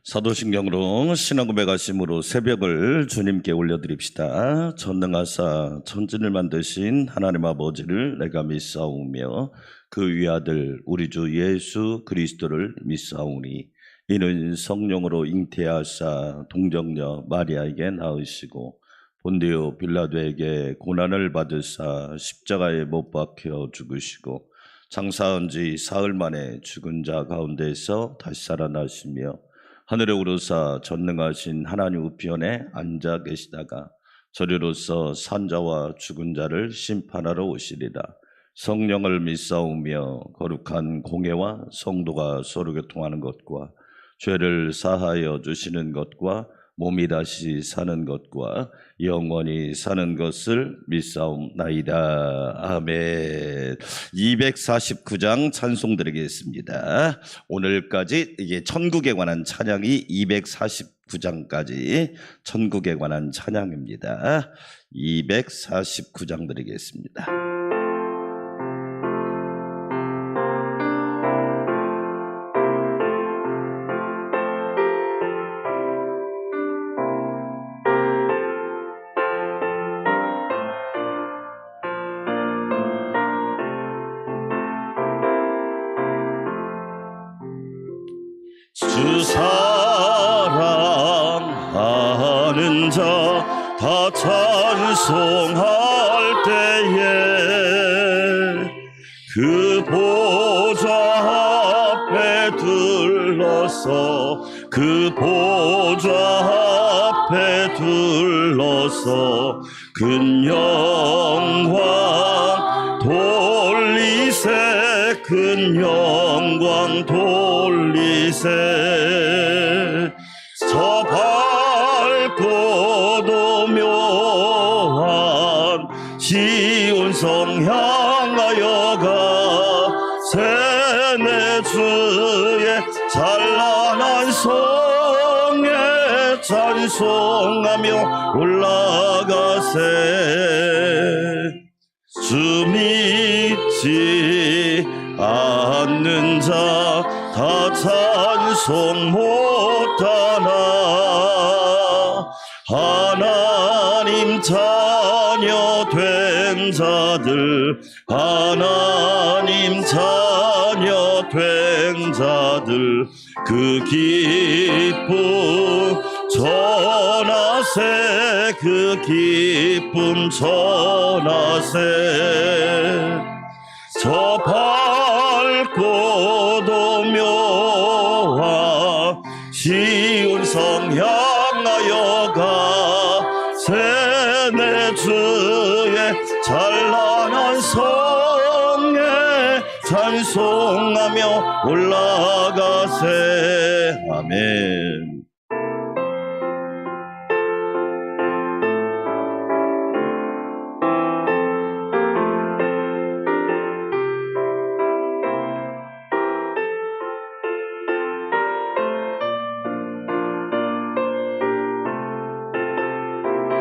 사도신경으로 신앙 고백하심으로 새벽을 주님께 올려드립시다. 전능하사 천지를 만드신 하나님 아버지를 내가 믿사오며 그 위아들 우리 주 예수 그리스도를 믿사오니 이는 성령으로 잉태하사 동정녀 마리아에게 낳으시고 본디오 빌라도에게 고난을 받으사 십자가에 못 박혀 죽으시고 장사한 지 사흘 만에 죽은 자 가운데서 다시 살아나시며 하늘에 오르사 전능하신 하나님 우편에 앉아 계시다가 저리로서 산자와 죽은 자를 심판하러 오시리라. 성령을 믿사오며 거룩한 공회와 성도가 서로 교통하는 것과 죄를 사하여 주시는 것과 몸이 다시 사는 것과 영원히 사는 것을 믿사옵나이다. 아멘. 249장 찬송 드리겠습니다. 오늘까지 이게 천국에 관한 찬양이 249장까지 천국에 관한 찬양입니다. 249장 드리겠습니다. 주 사랑하는 자 다 찬송할 때에 그 보좌 앞에 둘러서 그 보좌 앞에 둘러서 큰 영광 돌리세 큰 영광 돌리세 저 밝고도 묘한 시온성 향하여가 세네 주의 찬란한 성에 찬송하며 올라가세 주 믿지 않는 자 다 찬송 못하나 하나님 자녀 된 자들 하나님 자녀 된 자들 그 기쁨 전하세 그 기쁨 전하세 저 밝고도 묘한 시온성 향하여가 세네 주의 찬란한 성에 찬송하며 올라가세. 아멘.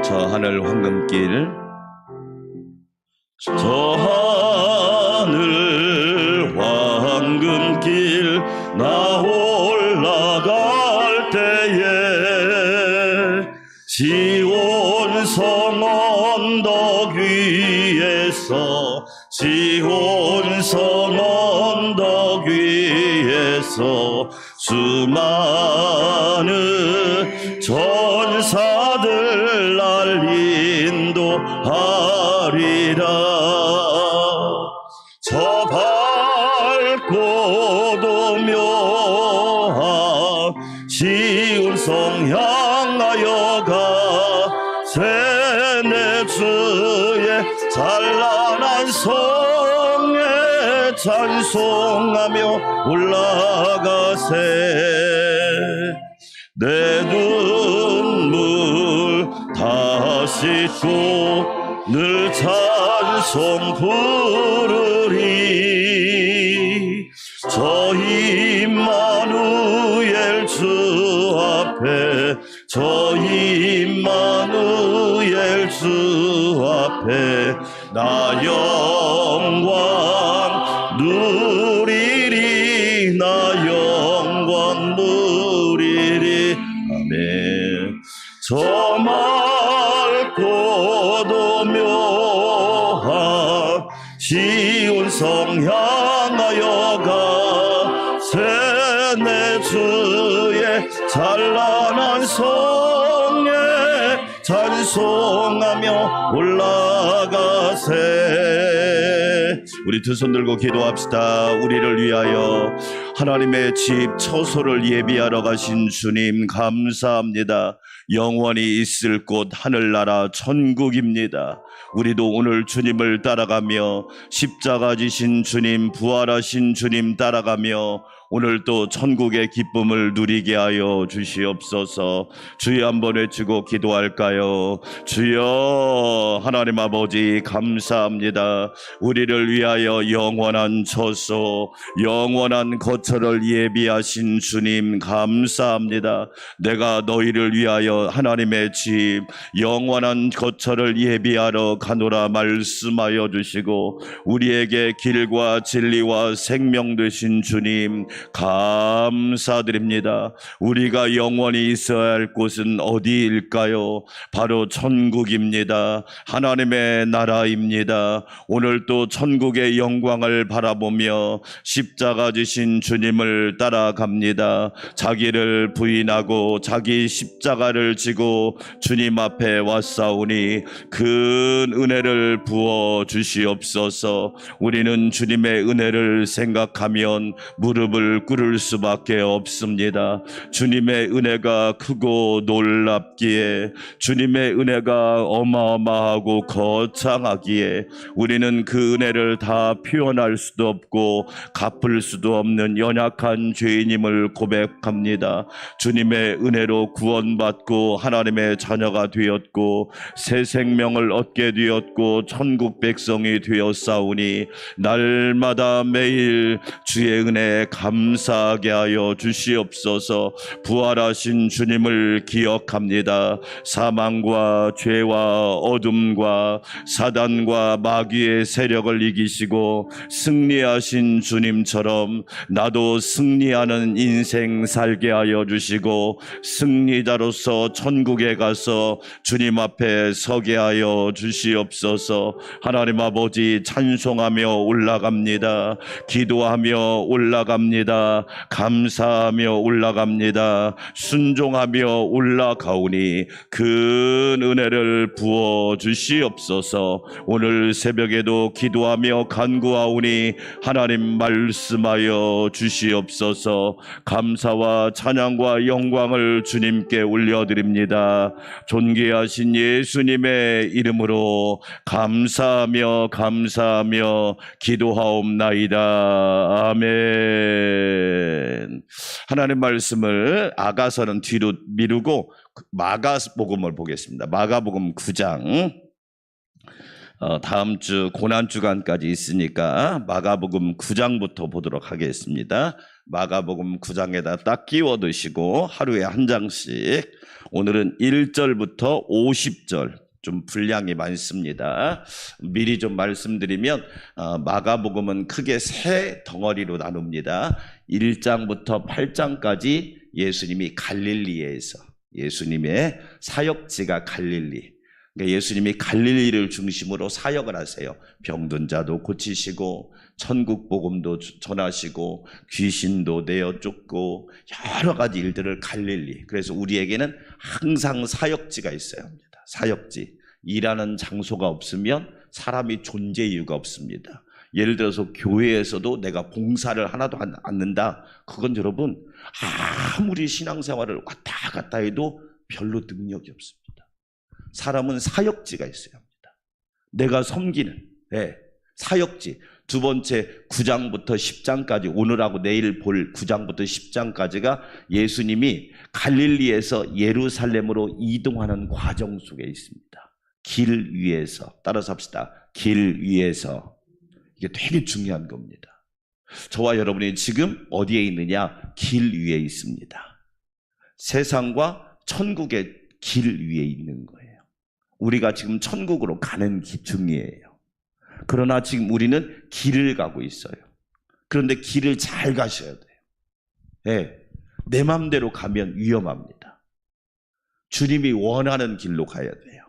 저 하늘 황금길 저 하늘 황금길 나 올라갈 때에 지온성 언덕 위에서 지온성 언덕 위에서 수많은 전사들 날 인도하리라. 저 밝고도 묘한 시온성 향하여가 세네 주의 찬란한 성에 찬송하며 올라가세. 내 눈물 다 씻고 늘 찬송 부르리. 저 임마누엘 주 앞에 저 임마누엘 주 앞에 나 영광 누리리 나 영광 누리리. 아멘. 저 맑고도 묘한 시온성 향하여 가세. 주의 찬란한 성에 찬송하며 올라가세. 우리 두 손 들고 기도합시다. 우리를 위하여 하나님의 집 처소를 예비하러 가신 주님 감사합니다. 영원히 있을 곳 하늘나라 천국입니다. 우리도 오늘 주님을 따라가며 십자가 지신 주님, 부활하신 주님 따라가며 오늘 또 천국의 기쁨을 누리게 하여 주시옵소서. 주여 한번 외치고 기도할까요? 주여 하나님 아버지 감사합니다. 우리를 위하여 영원한 처소, 영원한 거처를 예비하신 주님 감사합니다. 내가 너희를 위하여 하나님의 집 영원한 거처를 예비하러 가노라 말씀하여 주시고 우리에게 길과 진리와 생명 되신 주님 감사드립니다. 우리가 영원히 있어야 할 곳은 어디일까요? 바로 천국입니다. 하나님의 나라입니다. 오늘 또 천국의 영광을 바라보며 십자가 지신 주님을 따라갑니다. 자기를 부인하고 자기 십자가를 지고 주님 앞에 왔사오니 큰 은혜를 부어 주시옵소서. 우리는 주님의 은혜를 생각하면 무릎을 꿇을 수밖에 없습니다. 주님의 은혜가 크고 놀랍기에, 주님의 은혜가 어마어마하고 거창하기에 우리는 그 은혜를 다 표현할 수도 없고 갚을 수도 없는 연약한 죄인임을 고백합니다. 주님의 은혜로 구원받고 하나님의 자녀가 되었고 새 생명을 얻게 되었고 천국 백성이 되었사오니 날마다 매일 주의 은혜에 감사하게 하여 주시옵소서. 부활하신 주님을 기억합니다. 사망과 죄와 어둠과 사단과 마귀의 세력을 이기시고 승리하신 주님처럼 나도 승리하는 인생 살게 하여 주시고 승리자로서 천국에 가서 주님 앞에 서게 하여 주시옵소서. 하나님 아버지 찬송하며 올라갑니다. 기도하며 올라갑니다. 감사하며 올라갑니다. 순종하며 올라가오니 큰 은혜를 부어 주시옵소서. 오늘 새벽에도 기도하며 간구하오니 하나님 말씀하여 주시옵소서. 감사와 찬양과 영광을 주님께 올려드립니다. 존귀하신 예수님의 이름으로 감사하며 기도하옵나이다. 아멘. 하나님 말씀을 아가서는 뒤로 미루고 마가복음을 보겠습니다. 마가복음 9장. 다음 주 고난주간까지 있으니까 마가복음 9장부터 보도록 하겠습니다. 마가복음 9장에다 딱 끼워두시고 하루에 한 장씩, 오늘은 1절부터 50절, 좀 분량이 많습니다. 미리 좀 말씀드리면 마가복음은 크게 세 덩어리로 나눕니다. 1장부터 8장까지 예수님이 갈릴리에서, 예수님의 사역지가 갈릴리, 그러니까 예수님이 갈릴리를 중심으로 사역을 하세요. 병든 자도 고치시고 천국 복음도 전하시고 귀신도 내어 쫓고 여러 가지 일들을 갈릴리. 그래서 우리에게는 항상 사역지가 있어야 합니다. 사역지. 일하는 장소가 없으면 사람이 존재 이유가 없습니다. 예를 들어서 교회에서도 내가 봉사를 하나도 안 않는다. 그건 여러분 아무리 신앙생활을 왔다 갔다 해도 별로 능력이 없습니다. 사람은 사역지가 있어야 합니다. 내가 섬기는 사역지. 두 번째 9장부터 10장까지, 오늘하고 내일 볼 9장부터 10장까지가 예수님이 갈릴리에서 예루살렘으로 이동하는 과정 속에 있습니다. 길 위에서. 따라서 합시다. 길 위에서. 이게 되게 중요한 겁니다. 저와 여러분이 지금 어디에 있느냐? 길 위에 있습니다. 세상과 천국의 길 위에 있는 거예요. 우리가 지금 천국으로 가는 중이에요. 그러나 지금 우리는 길을 가고 있어요. 그런데 길을 잘 가셔야 돼요. 내 맘대로 가면 위험합니다. 주님이 원하는 길로 가야 돼요.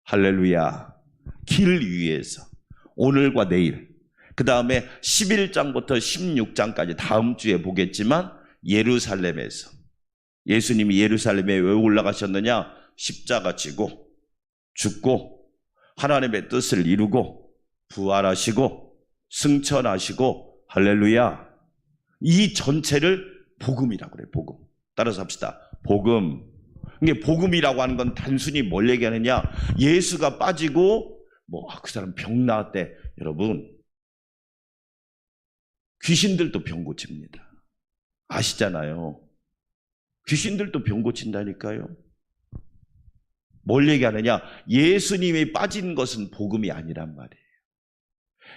할렐루야. 길 위에서 오늘과 내일, 그 다음에 11장부터 16장까지 다음 주에 보겠지만 예루살렘에서 예수님이 예루살렘에 왜 올라가셨느냐? 십자가 지고 죽고 하나님의 뜻을 이루고 부활하시고 승천하시고, 할렐루야. 이 전체를 복음이라고 그래요. 복음. 따라서 합시다. 복음. 이게 복음이라고 하는 건 단순히 뭘 얘기하느냐? 예수가 빠지고 그 사람 병 나았대. 여러분, 귀신들도 병 고칩니다. 아시잖아요. 귀신들도 병 고친다니까요. 뭘 얘기하느냐? 예수님이 빠진 것은 복음이 아니란 말이에요.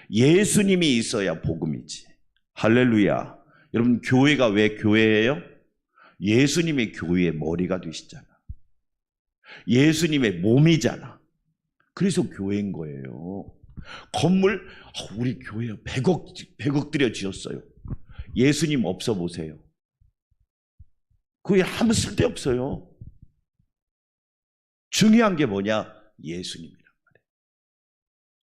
예수님이 있어야 복음이지. 할렐루야. 여러분, 교회가 왜 교회예요? 예수님이 교회의 머리가 되시잖아. 예수님의 몸이잖아. 그래서 교회인 거예요. 건물, 우리 교회 100억 들여 지었어요. 예수님 없어 보세요. 그게 아무 쓸데없어요. 중요한 게 뭐냐? 예수님이란 말이에요.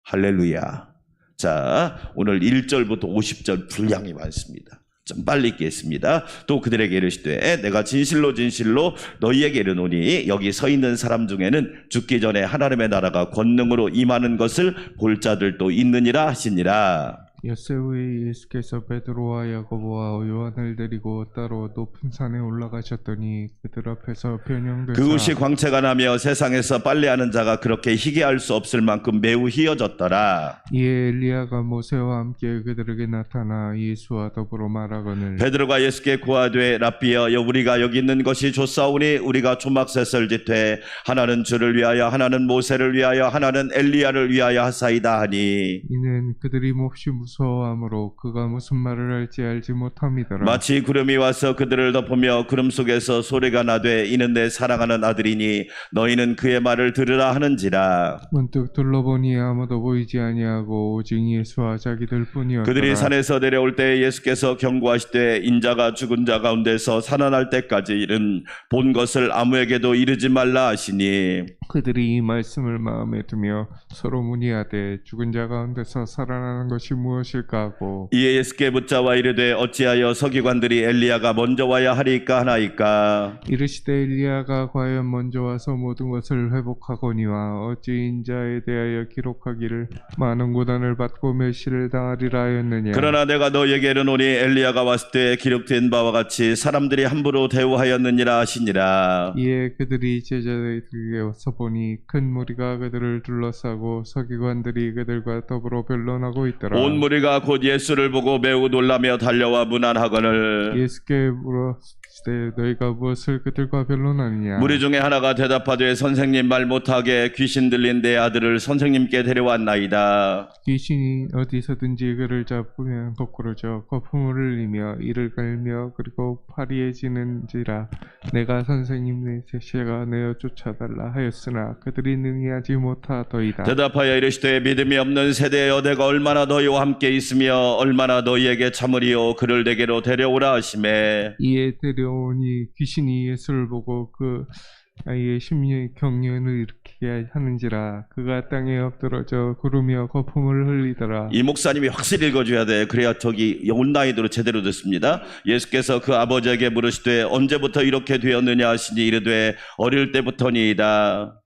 할렐루야. 자, 오늘 1절부터 50절 분량이 많습니다. 좀 빨리 읽겠습니다. 또 그들에게 이르시되 내가 진실로 진실로 너희에게 이르노니 여기 서 있는 사람 중에는 죽기 전에 하나님의 나라가 권능으로 임하는 것을 볼 자들도 있느니라 하시니라. 엿새 후에 예수께서 베드로와 야고보와 요한을 데리고 따로 높은 산에 올라가셨더니 그들 앞에서 변형되사 그곳이 광채가 나며 세상에서 빨래하는 자가 그렇게 희게 할 수 없을 만큼 매우 희어졌더라. 이에 엘리야가 모세와 함께 그들에게 나타나 예수와 더불어 말하거늘 베드로가 예수께 구하되 랍비여, 우리가 여기 있는 것이 좋사오니 우리가 초막셋을 짓되 하나는 주를 위하여 하나는 모세를 위하여 하나는 엘리야를 위하여 하사이다 하니, 이는 그들이 몹시 무서워하므로 그가 무슨 말을 할지 알지 못함이더라. 마치 구름이 와서 그들을 덮으며 구름 속에서 소리가 나되 이는 내 사랑하는 아들이니 너희는 그의 말을 들으라 하는지라. 문득 둘러보니 아무도 보이지 아니하고 오직 예수와 자기들 뿐이었더라. 그들이 산에서 내려올 때 예수께서 경고하시되 인자가 죽은 자 가운데서 살아날 때까지 일은 본 것을 아무에게도 이르지 말라 하시니, 그들이 이 말씀을 마음에 두며 서로 문의하되 죽은 자 가운데서 살아나는 것이 무엇일까 하고, 이에 예수께 묻자와 이르되 어찌하여 서기관들이 엘리야가 먼저 와야 하리까 하나이까. 이르시되 엘리야가 과연 먼저 와서 모든 것을 회복하거니와 어찌 인자에 대하여 기록하기를 많은 고난을 받고 멸시를 당하리라 하였느냐. 그러나 내가 너에게 이르노니 엘리야가 왔을 때 기록된 바와 같이 사람들이 함부로 대우하였느니라 하시니라. 이에 그들이 제자들에게 와서 보니 큰 무리가 그들을 둘러싸고 서기관들이 그들과 더불어 변론하고 있더라. 온 무리가 곧 예수를 보고 매우 놀라며 달려와 문안하거늘 예수께 물으시되 너희가 무엇을 그들과 변론하느냐. 무리 중에 하나가 대답하되 선생님, 말 못하게 귀신 들린 내 아들을 선생님께 데려왔나이다. 귀신이 어디서든지 그를 잡으면 거꾸로져 거품을 흘리며 이를 갈며 그리고 파리해지는지라. 내가 선생님의 제시가 내어 쫓아달라 하였으나 그들이 능히하지 못하더이다. 대답하여 이르시되 믿음이 없는 세대여, 내가 얼마나 너희와 함께 있으며 얼마나 너희에게 참으리요. 그를 내게로 데려오라 하시매, 이에 데려오니 귀신이 예수를 보고 그 아이의 심령의 경련을 일으키게 하는지라. 그가 땅에 엎드러져 구르며 거품을 흘리더라. 이 목사님이 확실히 읽어줘야 돼. 그래야 저기 온라인으로 제대로 듣습니다. 예수께서 그 아버지에게 물으시되 언제부터 이렇게 되었느냐 하시니 이르되 어릴 때부터니이다.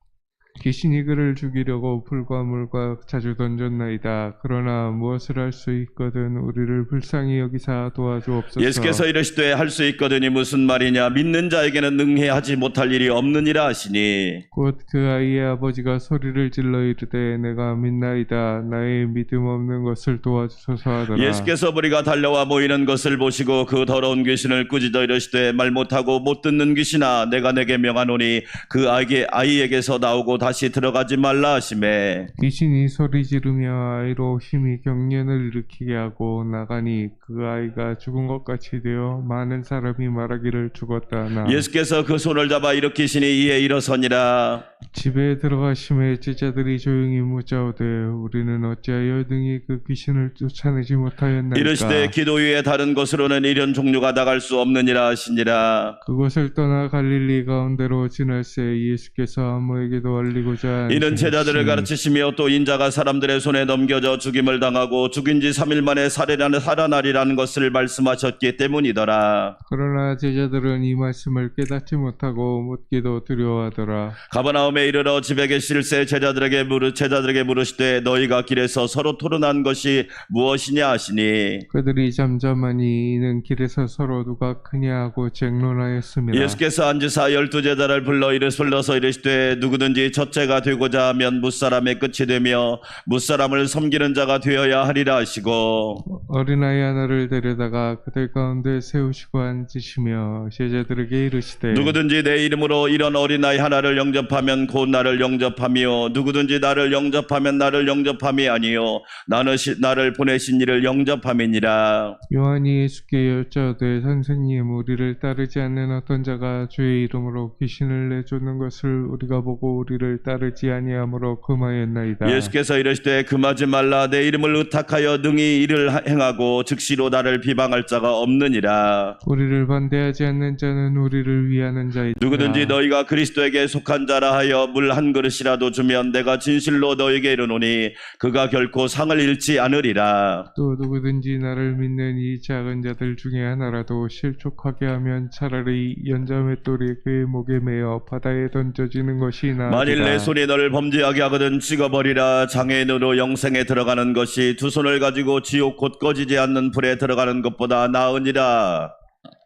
귀신이 그를 죽이려고 불과 물과 자주 던졌나이다. 그러나 무엇을 할 수 있거든 우리를 불쌍히 여기사 도와주옵소서. 예수께서 이르시되 할 수 있거든이 무슨 말이냐. 믿는 자에게는 능히 하지 못할 일이 없느니라 하시니, 곧 그 아이의 아버지가 소리를 질러 이르되 내가 믿나이다. 나의 믿음 없는 것을 도와주소서 하더라. 예수께서 무리가 달려와 모이는 것을 보시고 그 더러운 귀신을 꾸짖어 이르시되 말 못하고 못 듣는 귀신아, 내가 내게 명하노니 그 아이에게서 나오고 다시 들어가지 말라 하시매 귀신이 소리 지르며 아이로 힘이 경련을 일으키게 하고 나가니 그 아이가 죽은 것 같이 되어 많은 사람이 말하기를 죽었다 하나 예수께서 그 손을 잡아 일으키시니 이에 일어서니라. 집에 들어가심에 제자들이 조용히 묻자오되 우리는 어찌하여 등이 그 귀신을 쫓아내지 못하였나이까. 이르시되 기도 위에 다른 곳으로는 이런 종류가 나갈 수 없느니라 하시니라. 그곳을 떠나 갈릴리 가운데로 지날새 예수께서 아무에게도 알리고자 이는 제자들을 가르치시며 또 인자가 사람들의 손에 넘겨져 죽임을 당하고 죽인 지 3일 만에 살아나리라는 것을 말씀하셨기 때문이더라. 그러나 제자들은 이 말씀을 깨닫지 못하고 묻기도 두려워하더라. 가버나움에 이르러 집에 계실새 제자들에게 물으시되 너희가 길에서 서로 토론한 것이 무엇이냐 하시니 그들이 잠잠하니 이는 길에서 서로 누가 크냐 하고 쟁론하였습니다. 예수께서 앉으사 12제자를 불러서 이르시되 누구든지 첫째가 되고자 하면 뭇사람의 끝이 되며 뭇사람을 섬기는 자가 되어야 하리라 하시고 어린아이 하나를 데려다가 그들 가운데 세우시고 앉으시며 제자들에게 이르시되 누구든지 내 이름으로 이런 어린아이 하나를 영접하면 곧 나를 영접하며 누구든지 나를 영접하면 나를 영접함이 아니요 나를 보내신 이를 영접함이니라. 요한이 예수께 여짜오되 선생님 우리를 따르지 않는 어떤 자가 주의 이름으로 귀신을 내쫓는 것을 우리가 보고 우리를 따르지 아니하므로 금하였나이다. 예수께서 이르시되 금하지 말라. 내 이름을 의탁하여 능히 이를 행하고 즉시로 나를 비방할 자가 없느니라. 우리를 반대하지 않는 자는 우리를 위하는 자이다. 누구든지 너희가 그리스도에게 속한 자라 하여 물 한 그릇이라도 주면 내가 진실로 너희에게 이르노니 그가 결코 상을 잃지 않으리라. 또 누구든지 나를 믿는 이 작은 자들 중에 하나라도 실족하게 하면 차라리 연자맷돌이 그의 목에 매어 바다에 던져지는 것이 나으리라. 만일 내 손이 너를 범죄하게 하거든 찍어버리라. 장애인으로 영생에 들어가는 것이 두 손을 가지고 지옥 곧 꺼지지 않는 불에 들어가는 것보다 나으니라.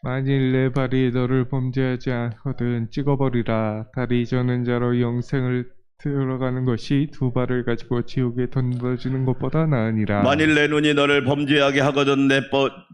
만일 내 발이 너를 범죄하지 않거든 찍어버리라. 다리 저는 자로 영생을 들어가는 것이 두 발을 가지고 지옥에 던져지는 것보다 나으니라. 만일 내 눈이 너를 범죄하게 하거든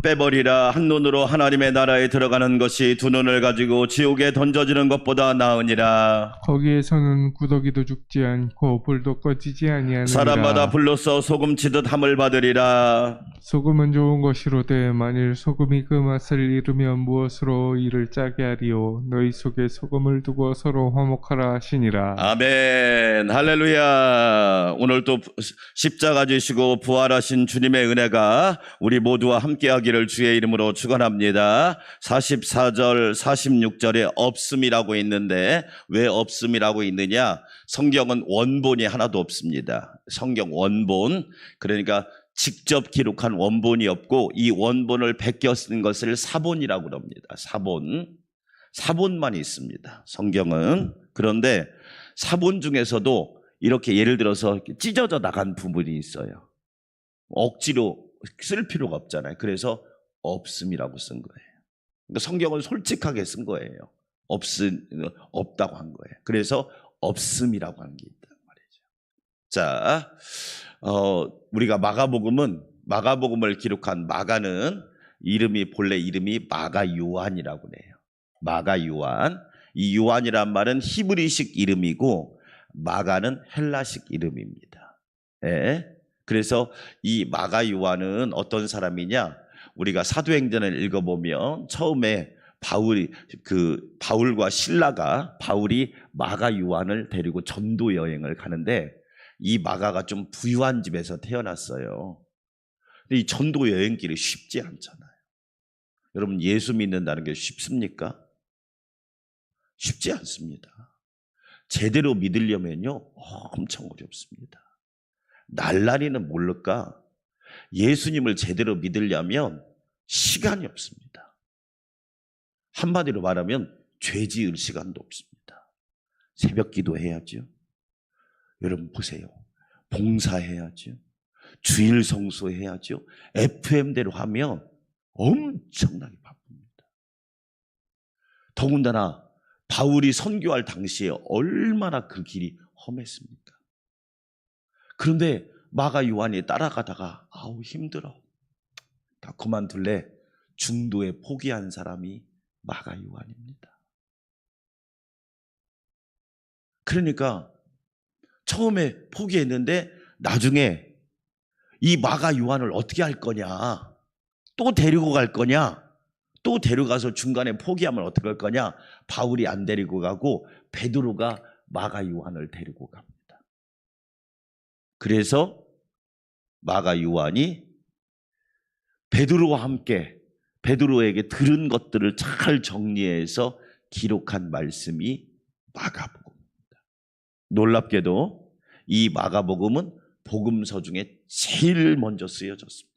빼버리라. 한 눈으로 하나님의 나라에 들어가는 것이 두 눈을 가지고 지옥에 던져지는 것보다 나으니라. 거기에서는 구더기도 죽지 않고 불도 꺼지지 아니하느니라. 사람마다 불로써 소금치듯 함을 받으리라. 소금은 좋은 것이로되 만일 소금이 그 맛을 잃으면 무엇으로 이를 짜게 하리요. 너희 속에 소금을 두고 서로 화목하라 하시니라. 아멘. 할렐루야. 오늘 또 십자가 지시고 부활하신 주님의 은혜가 우리 모두와 함께하기를 주의 이름으로 축원합니다. 44절 46절에 없음이라고 있는데 왜 없음이라고 있느냐? 성경은 원본이 하나도 없습니다. 성경 원본, 그러니까 직접 기록한 원본이 없고 이 원본을 베껴 쓴 것을 사본이라고 합니다. 사본만 있습니다. 성경은. 그런데 사본 중에서도 이렇게 예를 들어서 찢어져 나간 부분이 있어요. 억지로 쓸 필요가 없잖아요. 그래서 없음이라고 쓴 거예요. 그러니까 성경은 솔직하게 쓴 거예요. 없다고 한 거예요. 그래서 없음이라고 하는 게 있단 말이죠. 자, 우리가 마가복음을 기록한 마가는 본래 이름이 마가 요한이라고 해요. 마가 요한. 이 요한이란 말은 히브리식 이름이고 마가는 헬라식 이름입니다. 예. 그래서 이 마가 요한은 어떤 사람이냐? 우리가 사도행전을 읽어보면 처음에 바울과 실라가 바울이 마가 요한을 데리고 전도 여행을 가는데 이 마가가 좀 부유한 집에서 태어났어요. 근데 이 전도 여행길이 쉽지 않잖아요. 여러분 예수 믿는다는 게 쉽습니까? 쉽지 않습니다. 제대로 믿으려면요 엄청 어렵습니다. 날라리는 모를까? 예수님을 제대로 믿으려면 시간이 없습니다. 한마디로 말하면 죄 지을 시간도 없습니다. 새벽 기도해야죠. 여러분 보세요. 봉사해야죠. 주일 성수해야죠. FM대로 하면 엄청나게 바쁩니다. 더군다나 바울이 선교할 당시에 얼마나 그 길이 험했습니까? 그런데 마가 요한이 따라가다가 아우 힘들어. 다 그만둘래. 중도에 포기한 사람이 마가 요한입니다. 그러니까 처음에 포기했는데 나중에 이 마가 요한을 어떻게 할 거냐, 또 데리고 갈 거냐, 또 데려가서 중간에 포기하면 어떻게 할 거냐. 바울이 안 데리고 가고 베드로가 마가 요한을 데리고 갑니다. 그래서 마가 요한이 베드로와 함께 베드로에게 들은 것들을 잘 정리해서 기록한 말씀이 마가복음입니다. 놀랍게도 이 마가복음은 복음서 중에 제일 먼저 쓰여졌습니다.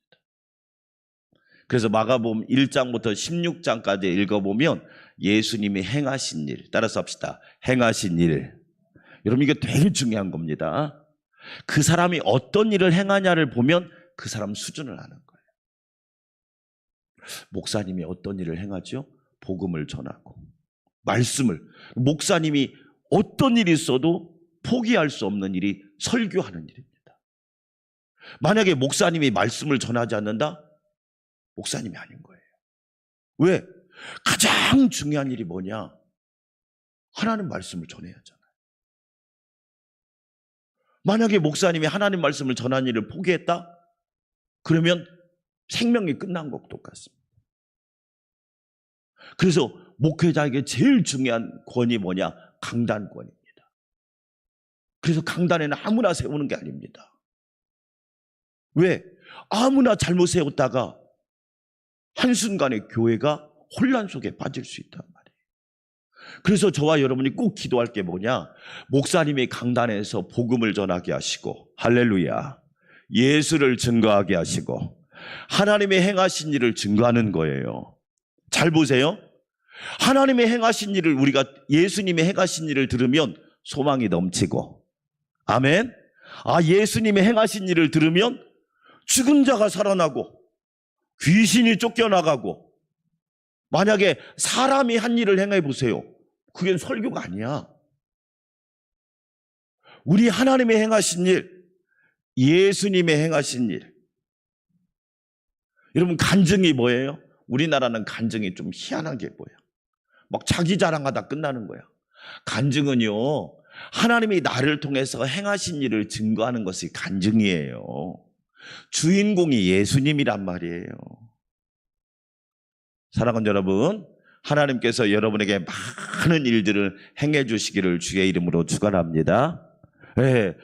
그래서 마가복음 1장부터 16장까지 읽어보면 예수님이 행하신 일, 따라서 합시다. 행하신 일. 여러분, 이게 되게 중요한 겁니다. 그 사람이 어떤 일을 행하냐를 보면 그 사람 수준을 아는 거예요. 목사님이 어떤 일을 행하죠? 복음을 전하고 말씀을. 목사님이 어떤 일이 있어도 포기할 수 없는 일이 설교하는 일입니다. 만약에 목사님이 말씀을 전하지 않는다? 목사님이 아닌 거예요. 왜? 가장 중요한 일이 뭐냐? 하나님 말씀을 전해야 하잖아요. 만약에 목사님이 하나님 말씀을 전하는 일을 포기했다? 그러면 생명이 끝난 것과 똑같습니다. 그래서 목회자에게 제일 중요한 권이 뭐냐? 강단권입니다. 그래서 강단에는 아무나 세우는 게 아닙니다. 왜? 아무나 잘못 세웠다가 한순간에 교회가 혼란 속에 빠질 수 있단 말이에요. 그래서 저와 여러분이 꼭 기도할 게 뭐냐? 목사님이 강단에서 복음을 전하게 하시고, 할렐루야, 예수를 증거하게 하시고 하나님의 행하신 일을 증거하는 거예요. 잘 보세요. 하나님의 행하신 일을, 우리가 예수님의 행하신 일을 들으면 소망이 넘치고, 아멘. 예수님의 행하신 일을 들으면 죽은 자가 살아나고 귀신이 쫓겨나가고. 만약에 사람이 한 일을 행해 보세요. 그게 설교가 아니야. 우리 하나님의 행하신 일, 예수님의 행하신 일. 여러분, 간증이 뭐예요? 우리나라는 간증이 좀 희한하게 보여. 막 자기 자랑하다 끝나는 거야. 간증은요, 하나님이 나를 통해서 행하신 일을 증거하는 것이 간증이에요. 주인공이 예수님이란 말이에요. 사랑하는 여러분, 하나님께서 여러분에게 많은 일들을 행해 주시기를 주의 이름으로 축원합니다. 네.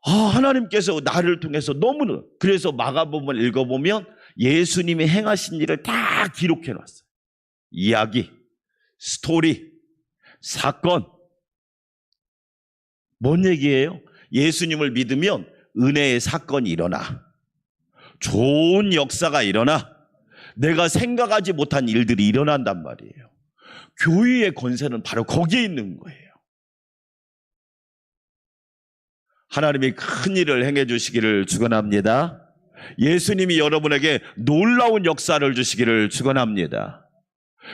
하나님께서 나를 통해서 너무나, 그래서 마가복음을 읽어보면 예수님이 행하신 일을 다 기록해 놨어요. 이야기, 스토리, 사건. 뭔 얘기예요? 예수님을 믿으면 은혜의 사건이 일어나, 좋은 역사가 일어나, 내가 생각하지 못한 일들이 일어난단 말이에요. 교회의 권세는 바로 거기에 있는 거예요. 하나님이 큰 일을 행해 주시기를 축원합니다. 예수님이 여러분에게 놀라운 역사를 주시기를 축원합니다.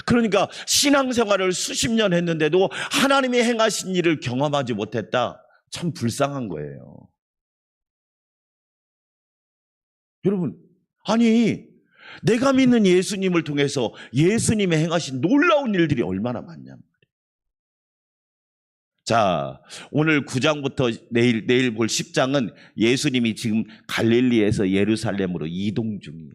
그러니까 신앙생활을 수십 년 했는데도 하나님이 행하신 일을 경험하지 못했다. 참 불쌍한 거예요. 여러분, 아니, 내가 믿는 예수님을 통해서 예수님의 행하신 놀라운 일들이 얼마나 많냔 말이에요. 자, 오늘 9장부터 내일 볼 10장은 예수님이 지금 갈릴리에서 예루살렘으로 이동 중이에요.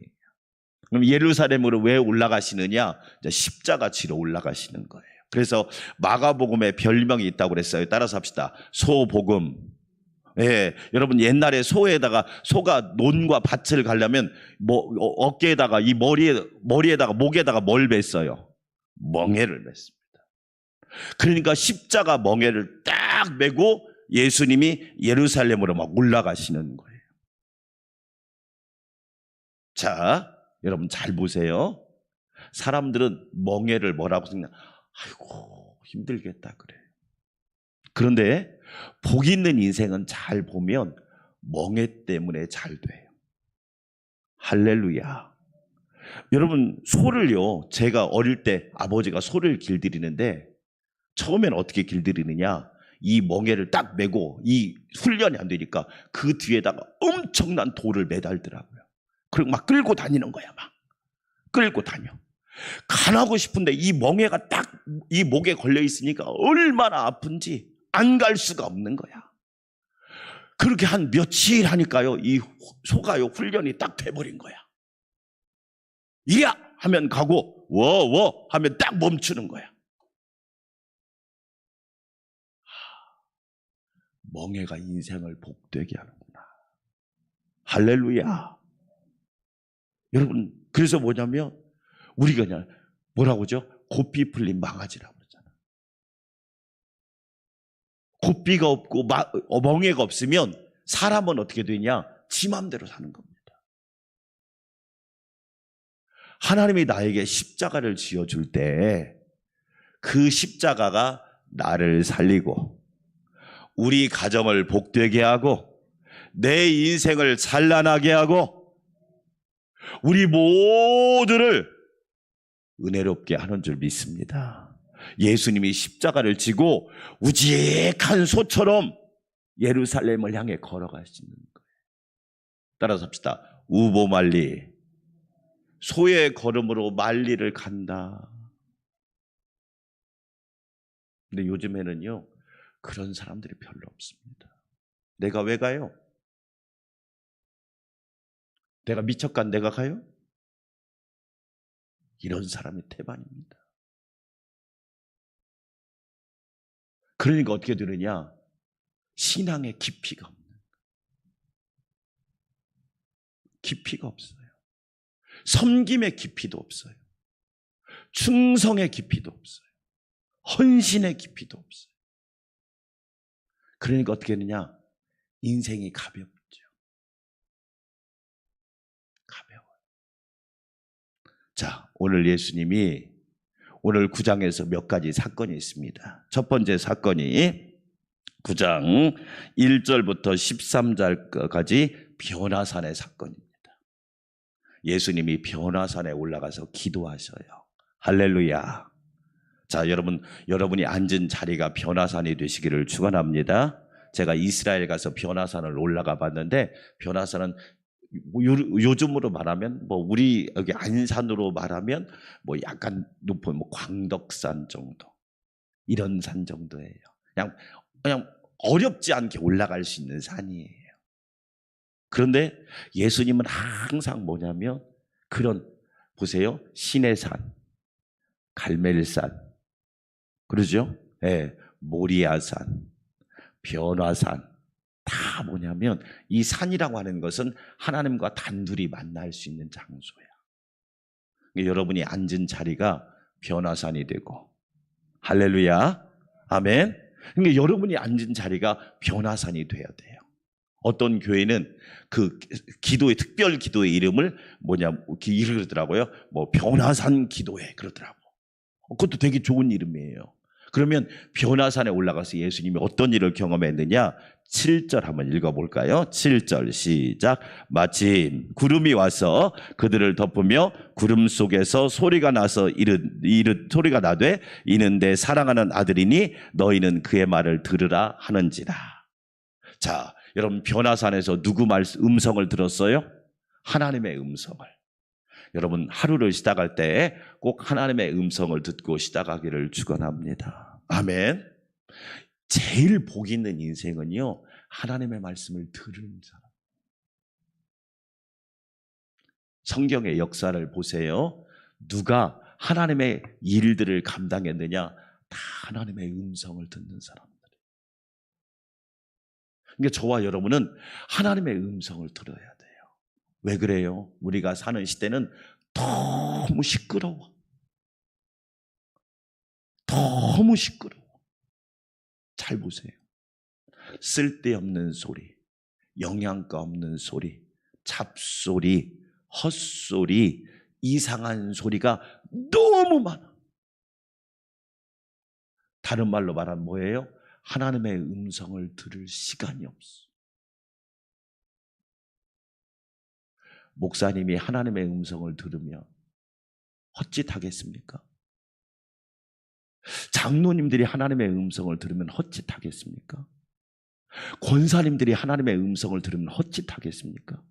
그럼 예루살렘으로 왜 올라가시느냐? 십자가 지러 올라가시는 거예요. 그래서 마가복음에 별명이 있다고 그랬어요. 따라서 합시다. 소복음. 예, 여러분, 옛날에 소가 논과 밭을 가려면 어깨에다가, 이 머리에다가, 목에다가 뭘 맸어요? 멍에를 맸습니다. 그러니까 십자가 멍에를 딱 메고 예수님이 예루살렘으로 막 올라가시는 거예요. 자, 여러분 잘 보세요. 사람들은 멍에를 뭐라고 생각해? 아이고, 힘들겠다 그래요. 그런데 복 있는 인생은 잘 보면 멍에 때문에 잘 돼요. 할렐루야. 여러분, 소를요, 제가 어릴 때 아버지가 소를 길들이는데 처음엔 어떻게 길들이느냐? 이 멍에를 딱 메고, 이 훈련이 안 되니까 그 뒤에다가 엄청난 돌을 매달더라고요. 그리고 막 끌고 다니는 거야. 막 끌고 다녀. 가나고 싶은데 이 멍에가 딱 이 목에 걸려 있으니까 얼마나 아픈지 안 갈 수가 없는 거야. 그렇게 한 며칠 하니까요, 이 소가요, 훈련이 딱 돼버린 거야. 이야! 하면 가고, 워워! 하면 딱 멈추는 거야. 멍해가 인생을 복되게 하는구나. 할렐루야. 여러분, 그래서 뭐냐면, 우리가 그냥, 뭐라고 하죠? 고삐 풀린 망아지라고 그러잖아. 고삐가 없고, 멍해가 없으면, 사람은 어떻게 되냐? 지 맘대로 사는 겁니다. 하나님이 나에게 십자가를 지어줄 때, 그 십자가가 나를 살리고, 우리 가정을 복되게 하고, 내 인생을 찬란하게 하고, 우리 모두를 은혜롭게 하는 줄 믿습니다. 예수님이 십자가를 지고 우직한 소처럼 예루살렘을 향해 걸어가시는 거예요. 따라서 합시다. 우보말리, 소의 걸음으로 말리를 간다. 근데 요즘에는요, 그런 사람들이 별로 없습니다. 내가 왜 가요? 내가 미쳤간 내가 가요? 이런 사람이 태반입니다. 그러니까 어떻게 되느냐? 신앙의 깊이가 없는 거예요. 깊이가 없어요. 섬김의 깊이도 없어요. 충성의 깊이도 없어요. 헌신의 깊이도 없어요. 그러니까 어떻게 되느냐? 인생이 가볍죠. 가벼워요. 자, 오늘 예수님이 오늘 9장에서 몇 가지 사건이 있습니다. 첫 번째 사건이 9장 1절부터 13절까지 변화산의 사건입니다. 예수님이 변화산에 올라가서 기도하셔요. 할렐루야. 자, 여러분이 앉은 자리가 변화산이 되시기를 축원합니다. 제가 이스라엘 가서 변화산을 올라가 봤는데, 변화산은 요즘으로 말하면 우리 여기 안산으로 말하면 약간 높은 광덕산 정도, 이런 산 정도예요. 그냥 어렵지 않게 올라갈 수 있는 산이에요. 그런데 예수님은 항상 뭐냐면, 그런, 보세요, 시내산, 갈멜산, 그러죠? 예, 모리아산, 변화산, 다 뭐냐면 이 산이라고 하는 것은 하나님과 단둘이 만날 수 있는 장소야. 여러분이 앉은 자리가 변화산이 되고, 할렐루야, 아멘. 그러니까 여러분이 앉은 자리가 변화산이 돼야 돼요. 어떤 교회는 그 특별 기도의 이름을 이러더라고요. 변화산 기도회 그러더라고. 그것도 되게 좋은 이름이에요. 그러면 변화산에 올라가서 예수님이 어떤 일을 경험했느냐? 7절 한번 읽어볼까요? 7절 시작. 마침 구름이 와서 그들을 덮으며 구름 속에서 소리가 나서 소리가 나되 이는 내 사랑하는 아들이니 너희는 그의 말을 들으라 하는지라. 자, 여러분, 변화산에서 누구 음성을 들었어요? 하나님의 음성을. 여러분, 하루를 시작할 때 꼭 하나님의 음성을 듣고 시작하기를 축원합니다. 아멘. 제일 복 있는 인생은요, 하나님의 말씀을 들은 사람. 성경의 역사를 보세요. 누가 하나님의 일들을 감당했느냐? 다 하나님의 음성을 듣는 사람들. 그러니까 저와 여러분은 하나님의 음성을 들어야 돼요. 왜 그래요? 우리가 사는 시대는 너무 시끄러워. 너무 시끄러워. 잘 보세요. 쓸데없는 소리, 영양가 없는 소리, 잡소리, 헛소리, 이상한 소리가 너무 많아. 다른 말로 말하면 뭐예요? 하나님의 음성을 들을 시간이 없어. 목사님이 하나님의 음성을 들으면 헛짓하겠습니까? 장로님들이 하나님의 음성을 들으면 헛짓하겠습니까? 권사님들이 하나님의 음성을 들으면 헛짓하겠습니까?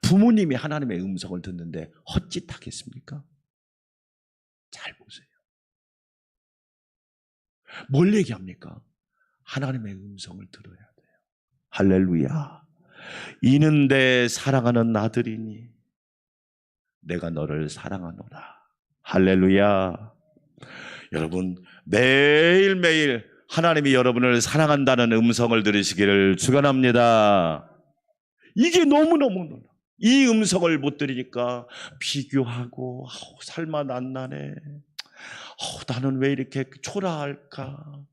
부모님이 하나님의 음성을 듣는데 헛짓하겠습니까? 잘 보세요. 뭘 얘기합니까? 하나님의 음성을 들어야 돼요. 할렐루야. 이는 내 사랑하는 아들이니 내가 너를 사랑하노라. 할렐루야. 여러분, 매일매일 하나님이 여러분을 사랑한다는 음성을 들으시기를 축원합니다. 이게 너무너무 이 음성을 못 들으니까 비교하고 살만 안 나네. 나는 왜 이렇게 초라할까?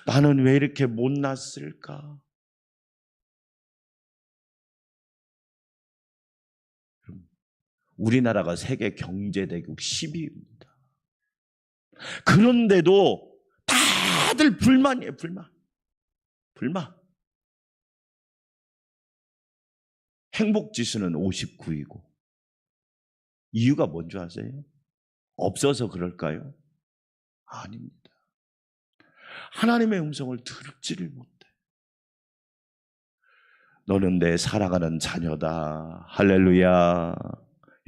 나는 왜 이렇게 못났을까? 우리나라가 세계 경제대국 10위입니다. 그런데도 다들 불만이에요. 불만. 행복지수는 59이고 이유가 뭔지 아세요? 없어서 그럴까요? 아닙니다. 하나님의 음성을 듣지를 못해. 너는 내 사랑하는 자녀다. 할렐루야.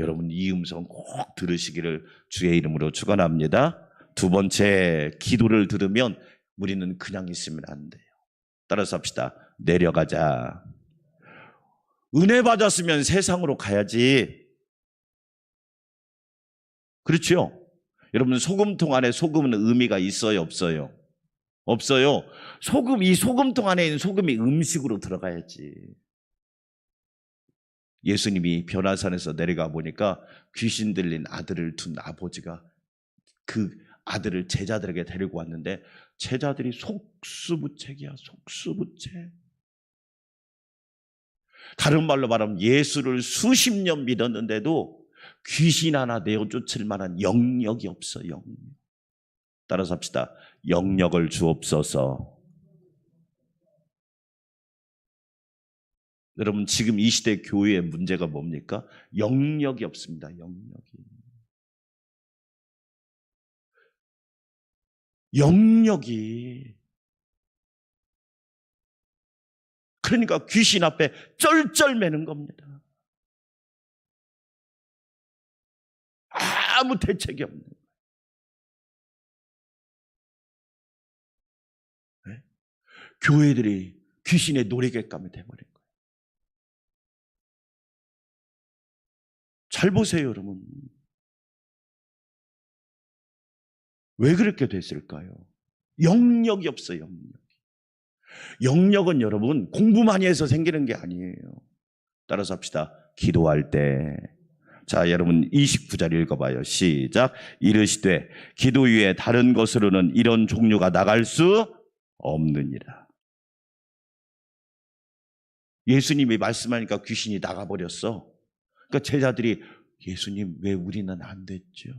여러분, 이 음성 꼭 들으시기를 주의 이름으로 축원합니다. 두 번째, 기도를 들으면 우리는 그냥 있으면 안 돼요. 따라서 합시다. 내려가자. 은혜 받았으면 세상으로 가야지. 그렇죠? 여러분, 소금통 안에 소금은 의미가 있어요, 없어요? 없어요. 이 소금통 안에 있는 소금이 음식으로 들어가야지. 예수님이 변화산에서 내려가 보니까 귀신 들린 아들을 둔 아버지가 그 아들을 제자들에게 데리고 왔는데 제자들이 속수무책이야, 속수무책. 다른 말로 말하면 예수를 수십 년 믿었는데도 귀신 하나 내어쫓을 만한 영역이 없어. 영역. 따라서 합시다. 영역을 주옵소서. 여러분, 지금 이 시대 교회의 문제가 뭡니까? 영역이 없습니다. 영역이. 그러니까 귀신 앞에 쩔쩔매는 겁니다. 아무 대책이 없는 거예요. 네? 교회들이 귀신의 놀이객감이 돼버린 거예요. 잘 보세요, 여러분. 왜 그렇게 됐을까요? 영역이 없어요, 영역은 여러분 공부 많이 해서 생기는 게 아니에요. 따라서 합시다. 기도할 때. 자, 여러분 29절 읽어봐요. 시작. 이르시되 기도 위에 다른 것으로는 이런 종류가 나갈 수 없느니라. 예수님이 말씀하니까 귀신이 나가버렸어. 그러니까 제자들이 예수님 왜 우리는 안 됐죠?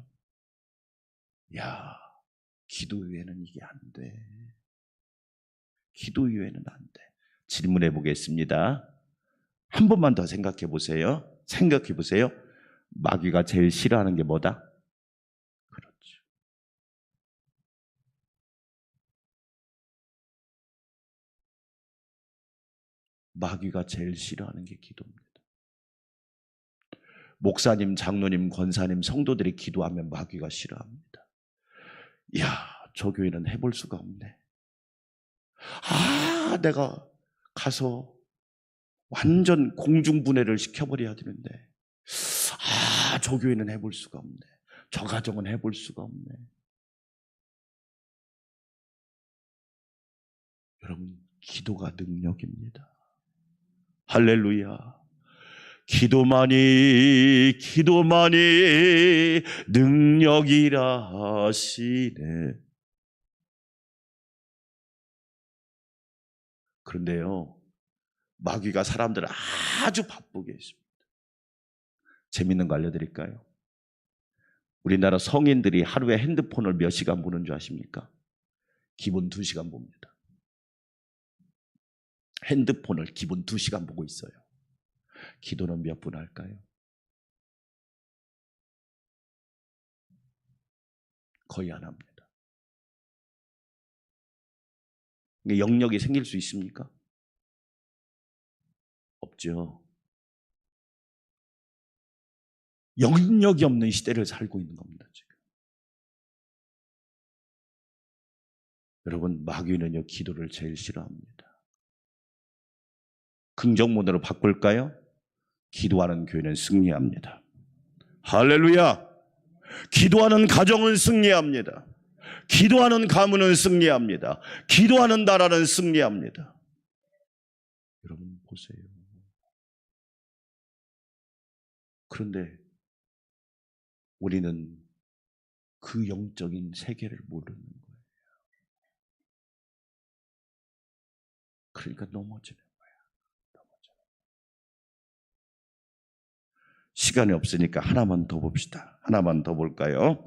야, 기도 위에는 이게 안 돼. 기도 위에는 안 돼. 질문해 보겠습니다. 한 번만 더 생각해 보세요. 생각해 보세요. 마귀가 제일 싫어하는 게 뭐다? 그렇죠. 마귀가 제일 싫어하는 게 기도입니다. 목사님, 장로님, 권사님, 성도들이 기도하면 마귀가 싫어합니다. 이야, 저 교회는 해볼 수가 없네. 내가 가서 완전 공중분해를 시켜버려야 되는데 저 교회는 해볼 수가 없네. 저 가정은 해볼 수가 없네. 여러분, 기도가 능력입니다. 할렐루야. 기도만이 능력이라 하시네. 그런데요, 마귀가 사람들을 아주 바쁘게 했습니다. 재밌는 거 알려드릴까요? 우리나라 성인들이 하루에 핸드폰을 몇 시간 보는 줄 아십니까? 기본 2시간 봅니다. 핸드폰을 기본 2시간 보고 있어요. 기도는 몇 분 할까요? 거의 안 합니다. 영역이 생길 수 있습니까? 없죠. 영역이 없는 시대를 살고 있는 겁니다, 지금. 여러분, 마귀는요 기도를 제일 싫어합니다. 긍정문으로 바꿀까요? 기도하는 교회는 승리합니다. 할렐루야! 기도하는 가정은 승리합니다. 기도하는 가문은 승리합니다. 기도하는 나라는 승리합니다. 여러분 보세요. 그런데 우리는 그 영적인 세계를 모르는 거예요. 그러니까 넘어지는 거야. 시간이 없으니까 하나만 더 봅시다. 하나만 더 볼까요?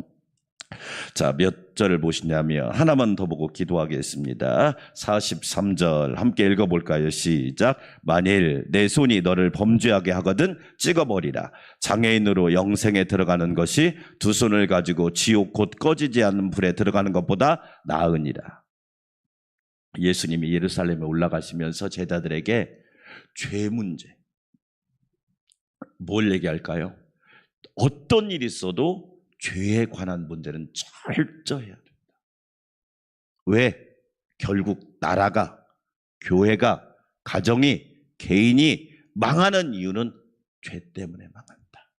자, 몇 절을 보시냐면 하나만 더 보고 기도하겠습니다. 43절 함께 읽어볼까요? 시작. 만일 내 손이 너를 범죄하게 하거든 찍어버리라. 장애인으로 영생에 들어가는 것이 두 손을 가지고 지옥 곧 꺼지지 않는 불에 들어가는 것보다 나으니라. 예수님이 예루살렘에 올라가시면서 제자들에게 죄 문제, 뭘 얘기할까요? 어떤 일이 있어도 죄에 관한 문제는 철저해야 된다. 왜? 결국 나라가, 교회가, 가정이, 개인이 망하는 이유는 죄 때문에 망한다.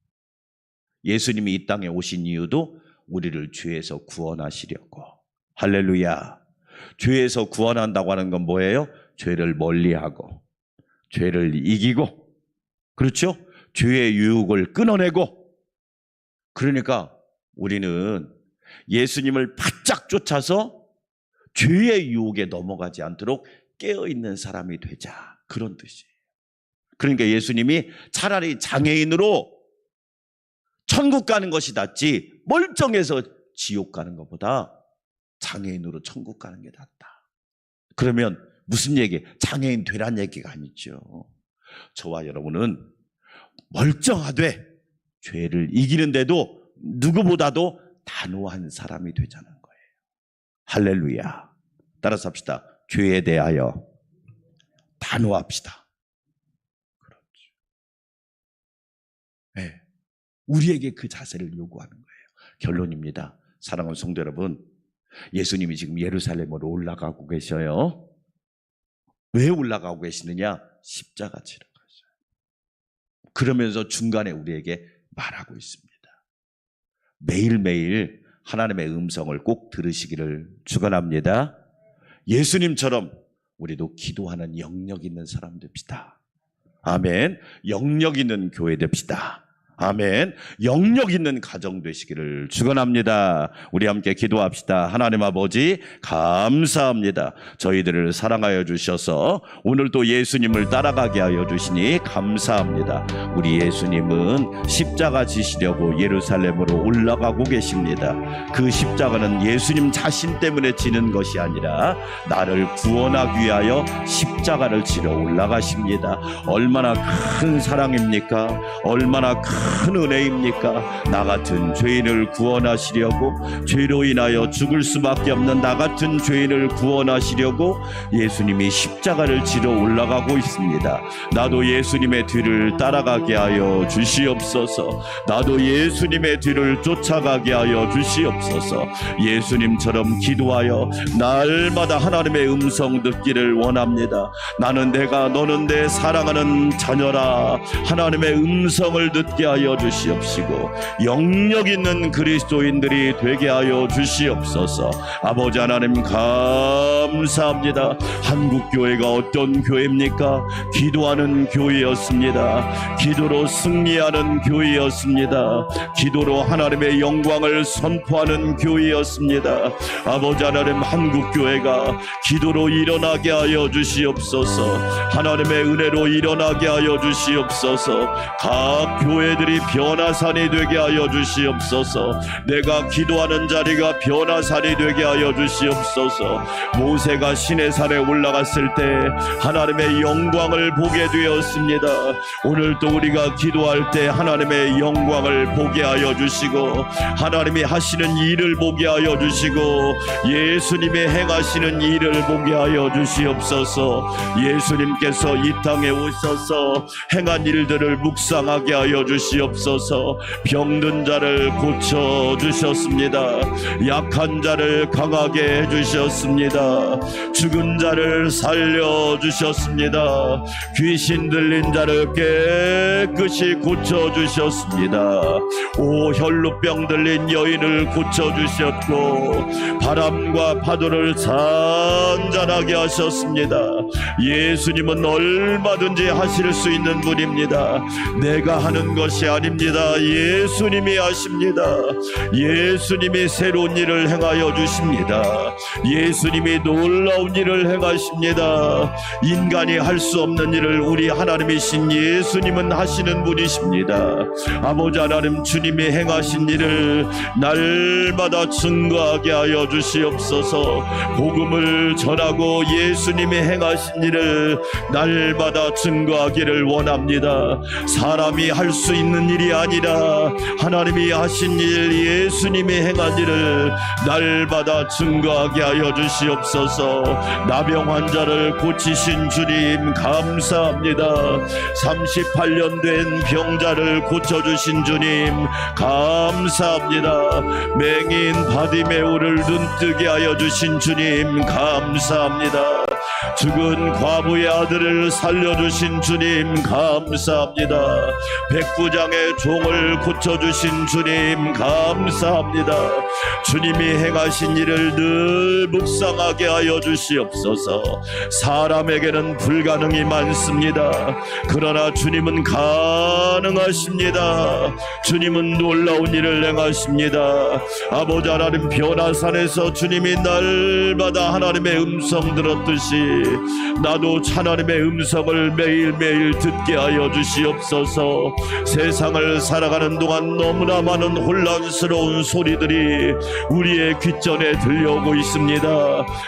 예수님이 이 땅에 오신 이유도 우리를 죄에서 구원하시려고. 할렐루야. 죄에서 구원한다고 하는 건 뭐예요? 죄를 멀리하고 죄를 이기고, 그렇죠? 죄의 유혹을 끊어내고. 그러니까 우리는 예수님을 바짝 쫓아서 죄의 유혹에 넘어가지 않도록 깨어있는 사람이 되자, 그런 뜻이에요. 그러니까 예수님이 차라리 장애인으로 천국 가는 것이 낫지 멀쩡해서 지옥 가는 것보다 장애인으로 천국 가는 게 낫다. 그러면 무슨 얘기? 장애인 되란 얘기가 아니죠. 저와 여러분은 멀쩡하되 죄를 이기는데도 누구보다도 단호한 사람이 되자는 거예요. 할렐루야. 따라서 합시다. 죄에 대하여 단호합시다. 그렇죠. 네. 우리에게 그 자세를 요구하는 거예요. 결론입니다. 사랑하는 성도 여러분, 예수님이 지금 예루살렘으로 올라가고 계셔요. 왜 올라가고 계시느냐? 십자가 지러 가셔요. 그러면서 중간에 우리에게 말하고 있습니다. 매일매일 하나님의 음성을 꼭 들으시기를 축원합니다. 예수님처럼 우리도 기도하는 영역 있는 사람 됩시다. 아멘. 영역 있는 교회 됩시다. 아멘. 영역 있는 가정 되시기를 축원합니다. 우리 함께 기도합시다. 하나님 아버지, 감사합니다. 저희들을 사랑하여 주셔서 오늘도 예수님을 따라가게 하여 주시니 감사합니다. 우리 예수님은 십자가 지시려고 예루살렘으로 올라가고 계십니다. 그 십자가는 예수님 자신 때문에 지는 것이 아니라 나를 구원하기 위하여 십자가를 지러 올라가십니다. 얼마나 큰 사랑입니까? 얼마나 큰 은혜입니까? 나 같은 죄인을 구원하시려고, 죄로 인하여 죽을 수밖에 없는 나 같은 죄인을 구원하시려고 예수님이 십자가를 지러 올라가고 있습니다. 나도 예수님의 뒤를 따라가게 하여 주시옵소서. 나도 예수님의 뒤를 쫓아가게 하여 주시옵소서. 예수님처럼 기도하여 날마다 하나님의 음성 듣기를 원합니다. 나는 내가, 너는 내 사랑하는 자녀라. 하나님의 음성을 듣게 하여 주시옵시고 영역 있는 그리스도인들이 되게 하여 주시옵소서. 아버지 하나님 감사합니다. 한국교회가 어떤 교회입니까? 기도하는 교회였습니다. 기도로 승리하는 교회였습니다. 기도로 하나님의 영광을 선포하는 교회였습니다. 아버지 하나님, 한국교회가 기도로 일어나게 하여 주시옵소서. 하나님의 은혜로 일어나게 하여 주시옵소서. 각 교회들이 변화산이 되게 하여 주시옵소서. 내가 기도하는 자리가 변화산이 되게 하여 주시옵소서. 모세가 시내산에 올라갔을 때 하나님의 영광을 보게 되었습니다. 오늘도 우리가 기도할 때 하나님의 영광을 보게 하여 주시고, 하나님이 하시는 일을 보게 하여 주시고, 예수님의 행하시는 일을 보게 하여 주시옵소서. 예수님께서 이 땅에 오셔서 행한 일들을 묵상하게 하여 주시옵소서. 주시옵소서. 병든 자를 고쳐 주셨습니다. 약한 자를 강하게 해주셨습니다. 죽은 자를 살려주셨습니다. 귀신 들린 자를 깨끗이 고쳐주셨습니다. 오, 혈루병 들린 여인을 고쳐주셨고 바람과 파도를 잔잔하게 하셨습니다. 예수님은 얼마든지 하실 수 있는 분입니다. 내가 하는 것이 아닙니다. 예수님이 하십니다. 예수님이 새로운 일을 행하여 주십니다. 예수님이 놀라운 일을 행하십니다. 인간이 할 수 없는 일을 우리 하나님이신 예수님은 하시는 분이십니다. 아버지 하나님, 주님이 행하신 일을 날마다 증거하게 하여 주시옵소서. 복음을 전하고 예수님이 행하신 일을 날마다 증거하기를 원합니다. 사람이 할 수 있는 일이 아니라 하나님이 하신 일, 예수님이 행한 일을 날마다 증거하게 하여 주시옵소서. 나병 환자를 고치신 주님 감사합니다. 38년 된 병자를 고쳐주신 주님 감사합니다. 맹인 바디메오를 눈뜨게 하여 주신 주님 감사합니다. 죽은 과부의 아들을 살려주신 주님 감사합니다. 백부장의 종을 고쳐주신 주님 감사합니다. 주님이 행하신 일을 늘 묵상하게 하여 주시옵소서. 사람에게는 불가능이 많습니다. 그러나 주님은 가능하십니다. 주님은 놀라운 일을 행하십니다. 아버지 하나님, 변화산에서 주님이 날마다 하나님의 음성 들었듯이 나도 하나님의 음성을 매일매일 듣게 하여 주시옵소서. 세상을 살아가는 동안 너무나 많은 혼란스러운 소리들이 우리의 귓전에 들려오고 있습니다.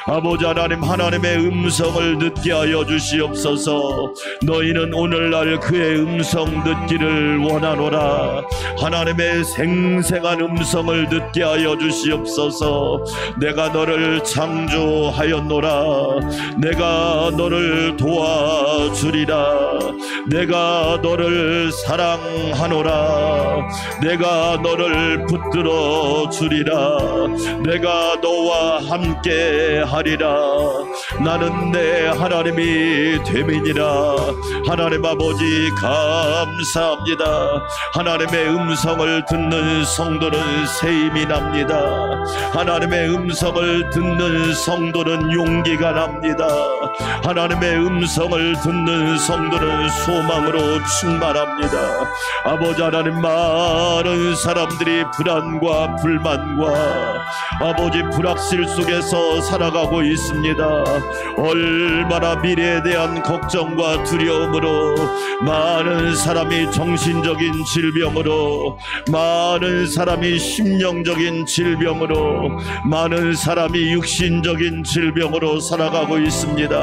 아버지 하나님, 하나님의 음성을 듣게 하여 주시옵소서. 너희는 오늘날 그의 음성 듣기를 원하노라. 하나님의 생생한 음성을 듣게 하여 주시옵소서. 내가 너를 창조하였노라. 내가 너를 도와주리라. 내가 너를 사랑하노라. 내가 너를 붙들어 주리라. 내가 너와 함께 하리라. 나는 내 하나님이 됨이니라. 하나님 아버지 감사합니다. 하나님의 음성을 듣는 성도는 새 힘이 납니다. 하나님의 음성을 듣는 성도는 용기가 납니다. 하나님의 음성을 듣는 성도는 소망으로 충만합니다. 아버지 하나님, 많은 사람들이 불안과 불만과 아버지 불확실 속에서 살아가고 있습니다. 얼마나 미래에 대한 걱정과 두려움으로 많은 사람이 정신적인 질병으로, 많은 사람이 심령적인 질병으로, 많은 사람이 육신적인 질병으로 살아가고 있습니다.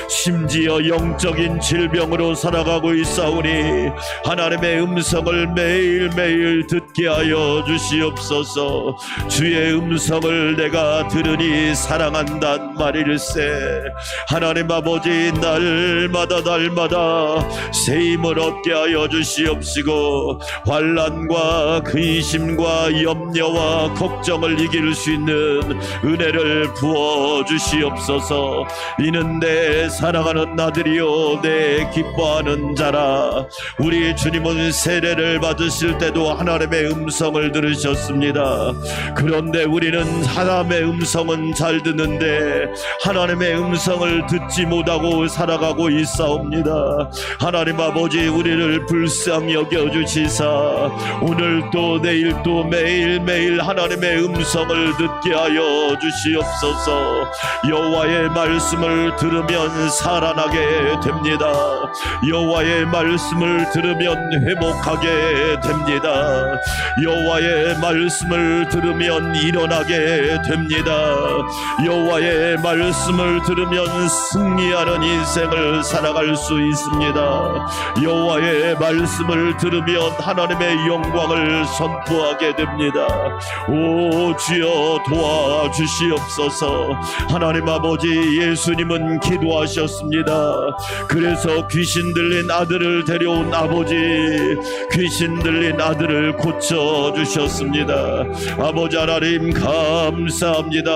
심지어 영적인 질병으로 살아가고 있사오니 하나님의 음성을 매일매일 듣게 하여 주시옵소서. 주의 음성을 내가 들으니 사랑한단 말일세. 하나님 아버지, 날마다 새 힘을 얻게 하여 주시옵시고 환난과 근심과 염려와 걱정을 이길 수 있는 은혜를 부어 주시옵소서. 이는 내 사랑하는 아들이요 내 기뻐하는 자라. 우리 주님은 세례를 받으실 때도 하나님의 음성을 들으셨습니다. 그런데 우리는 하나님의 음성은 잘 듣는데 하나님의 음성을 듣지 못하고 살아가고 있사옵니다. 하나님 아버지, 우리를 불쌍히 여겨주시사 오늘도 내일도 매일매일 하나님의 음성을 듣게 하여 주시옵소서. 여호와의 말씀을 들으면 살아나게 됩니다. 여호와의 말씀을 들으면 회복하게 됩니다. 여호와의 말씀을 들으면 일어나게 됩니다. 여호와의 말씀을 들으면 승리하는 인생을 살아갈 수 있습니다. 여호와의 말씀을 들으면 하나님의 영광을 선포하게 됩니다. 오 주여 도와주시옵소서. 하나님 아버지, 예수님은 기도하셨습니다. 그래서 귀신 들린 아들을 데려온 아버지, 귀신 들린 아들을 고쳐주셨습니다. 아버지 하나님 감사합니다.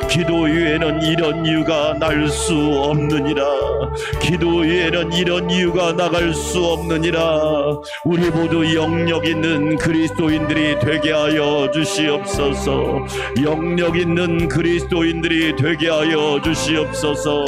기도 위에는 이런 이유가 날 수 없느니라. 기도 위에는 이런 이유가 나갈 수 없느니라. 우리 모두 영력 있는 그리스도인들이 되게 하여 주시옵소서. 영력 있는 그리스도인들이 되게 하여 주시옵소서.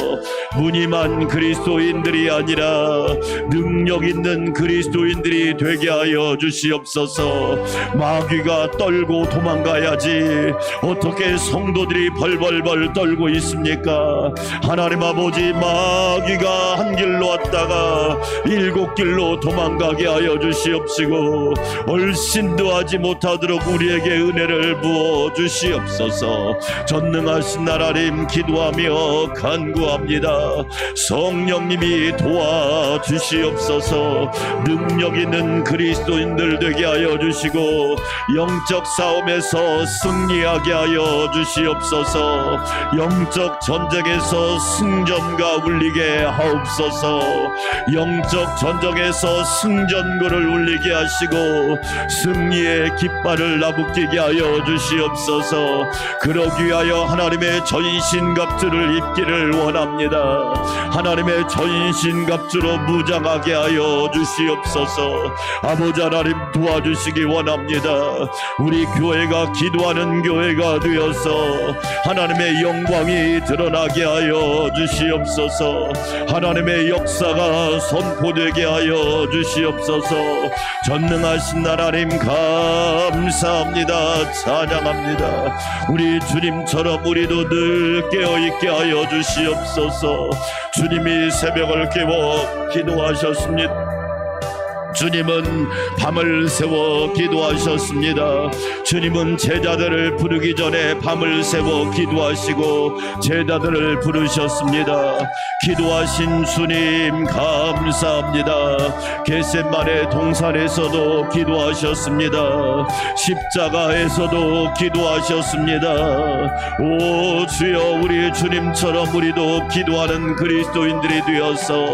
무늬만 그리스도인들이 아니라 능력 있는 그리스도인들이 되게 하여 주시옵소서. 마귀가 떨고 도망가야지 어떻게 성도들이 벌벌벌 떨고 있습니까? 하나님 아버지, 마귀가 한 길로 왔다가 7길로 도망가게 하여 주시옵시고 얼씬도 하지 못하도록 우리에게 은혜를 부어 주시옵소서. 전능하신 하나님 기도하며 간구합니다. 성령님이 도와주시옵소서. 능력 있는 그리스도인들 되게 하여 주시고 영적 싸움에서 승리하게 하여 주시옵소서. 영적 전쟁에서 승전가 울리게 하옵소서. 영적 전쟁에서 승전구를 울리게 하시고 승리의 깃발을 나부끼게 하여 주시옵소서. 그러기 위하여 하나님의 전신갑주를 입기를 원합니다. 하나님의 전신갑주로 무장하게 하여 주시옵소서. 아버지 하나님 도와주시기 원합니다. 우리 교회가 기도하는 교회가 되어서 하나님의 영광이 드러나게 하여 주시옵소서. 하나님의 역사가 선포되게 하여 주시옵소서. 전능하신 하나님 감사합니다. 찬양합니다. 우리 주님처럼 우리도 늘 깨어있게 하여 주시옵소서. 주님이 새벽을 깨워 기도하셨습니다. 주님은 밤을 새워 기도하셨습니다. 주님은 제자들을 부르기 전에 밤을 새워 기도하시고 제자들을 부르셨습니다. 기도하신 주님 감사합니다. 겟세마네 동산에서도 기도하셨습니다. 십자가에서도 기도하셨습니다. 오 주여, 우리 주님처럼 우리도 기도하는 그리스도인들이 되어서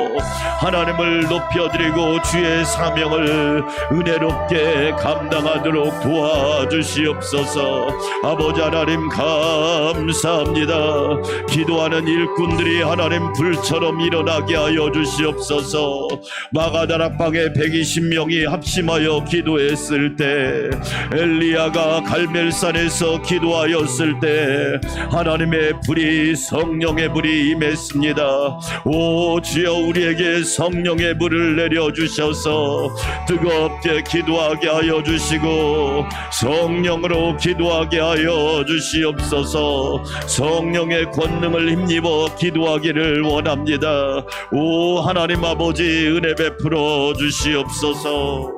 하나님을 높여드리고 주의 사명을 은혜롭게 감당하도록 도와주시옵소서. 아버지 하나님 감사합니다. 기도하는 일꾼들이 하나님 불처럼 일어나게 하여 주시옵소서. 마가다락방에 120명이 합심하여 기도했을 때, 엘리야가 갈멜산에서 기도하였을 때 하나님의 불이, 성령의 불이 임했습니다. 오 주여, 우리에게 성령의 불을 내려주셔서 뜨겁게 기도하게 하여 주시고 성령으로 기도하게 하여 주시옵소서. 성령의 권능을 힘입어 기도하기를 원합니다. 오 하나님 아버지, 은혜 베풀어 주시옵소서.